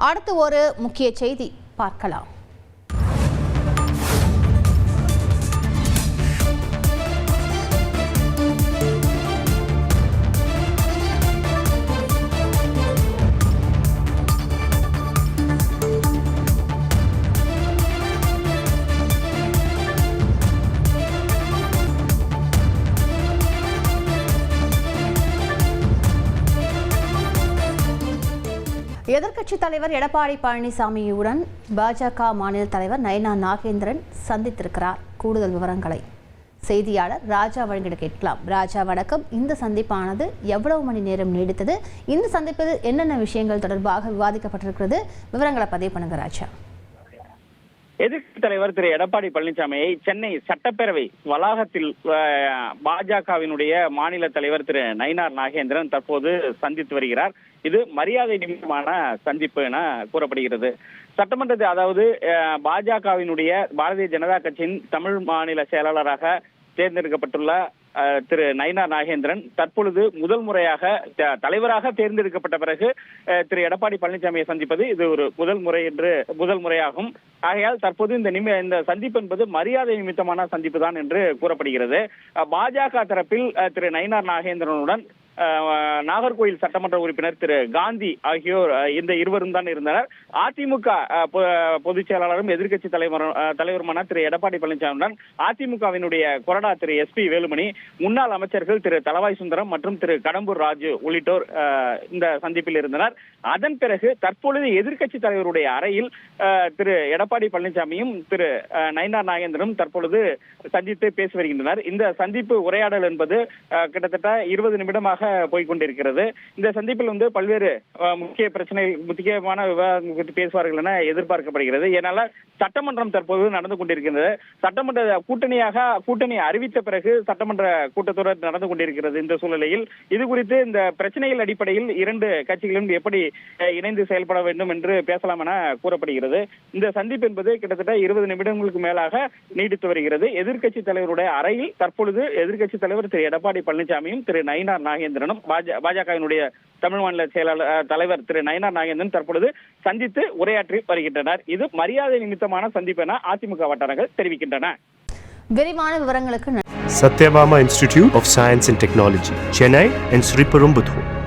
அடுத்து ஒரு முக்கிய செய்தி பார்க்கலாம். எதிர்க்கட்சித் தலைவர் எடப்பாடி பழனிசாமியுடன் பாஜக மாநில தலைவர் நயினா நாகேந்திரன் சந்தித்திருக்கிறார். கூடுதல் விவரங்களை செய்தியாளர் ராஜா வழங்கிட கேட்கலாம். ராஜா வணக்கம். இந்த சந்திப்பானது எவ்வளவு மணி நேரம் நீடித்தது? இந்த சந்திப்பில் என்னென்ன விஷயங்கள் தொடர்பாக விவாதிக்கப்பட்டிருக்கிறது? விவரங்களை பதிவு பண்ணுங்க ராஜா. எதிர்க்கட்சித் தலைவர் திரு எடப்பாடி பழனிசாமியை சென்னை சட்டப்பேரவை வளாகத்தில் பாஜகவினுடைய மாநில தலைவர் திரு நயினார் நாகேந்திரன் தற்போது சந்தித்து வருகிறார். இது மரியாதை நிமித்தமான சந்திப்பு என கூறப்படுகிறது. சட்டமன்றத்தை அதாவது பாஜகவினுடைய பாரதிய ஜனதா கட்சியின் தமிழ் மாநில செயலாளராக தேர்ந்தெடுக்கப்பட்டுள்ள திரு நயினார் நாகேந்திரன் தற்பொழுது முதல் முறையாக தலைவராக தேர்ந்தெடுக்கப்பட்ட பிறகு திரு எடப்பாடி பழனிசாமியை சந்திப்பது இது ஒரு முதல் முறையாகும். ஆகையால் தற்போது இந்த சந்திப்பு என்பது மரியாதை நிமித்தமான சந்திப்பு தான் என்று கூறப்படுகிறது. பாஜக தரப்பில் திரு நயினார் நாகேந்திரனுடன் நாகர்கோயில் சட்டமன்ற உறுப்பினர் திரு காந்தி ஆகியோர் இந்த இருவரும் தான் இருந்தனர். அதிமுக பொதுச் செயலாளரும் எதிர்க்கட்சி தலைவருமான திரு எடப்பாடி பழனிசாமியுடன் அதிமுகவினுடைய கொறடா திரு SP வேலுமணி, முன்னாள் அமைச்சர்கள் திரு தளவாய் சுந்தரம் மற்றும் திரு கடம்பூர் ராஜு உள்ளிட்டோர் இந்த சந்திப்பில் இருந்தனர். அதன் பிறகு தற்பொழுது எதிர்க்கட்சி தலைவருடைய அறையில் திரு எடப்பாடி பழனிசாமியும் திரு நயினார் நாகேந்திரனும் தற்பொழுது சந்தித்து பேசி வருகின்றனர். இந்த சந்திப்பு உரையாடல் என்பது கிட்டத்தட்ட 20 நிமிடமாக போய்கொண்டிருக்கிறது. இந்த சந்திப்பில் பல்வேறு முக்கியமான விவாதங்கள் குறித்து பேசுவார்கள் என எதிர்பார்க்கப்படுகிறது. ஏனால சட்டமன்றம் தற்போது நடந்து கொண்டிருக்கிறது. சட்டமன்ற கூட்டணி அறிவித்த பிறகு சட்டமன்ற கூட்டத்தொடர் நடந்து கொண்டிருக்கிறது. இந்த சூழ்நிலையில் இது குறித்து இந்த பிரச்சனைகள் அடிப்படையில் இரண்டு கட்சிகளும் எப்படி இணைந்து செயல்பட வேண்டும் என்று பேசலாம் என கூறப்படுகிறது. இந்த சந்திப்பு என்பது கிட்டத்தட்ட 20 நிமிடங்களுக்கு மேலாக நீடித்து வருகிறது. எதிர்க்கட்சி தலைவருடைய அறையில் தற்பொழுது எதிர்க்கட்சி தலைவர் திரு எடப்பாடி பழனிசாமியும் திரு நயினார் நாகேந்திரனும் பாஜகவினுடைய தமிழ் மாநில தலைவர் திரு நயினார் நாகேந்திரன் தற்பொழுது சந்தித்து உரையாற்றி வருகின்றனர். இது மரியாதை நிமித்தமான சந்திப்பு என அதிமுக வட்டாரங்கள் தெரிவிக்கின்றன. விரிவான விவரங்களுக்கு Satyabama Institute of Science and Technology, Chennai and Sri Perumbudur.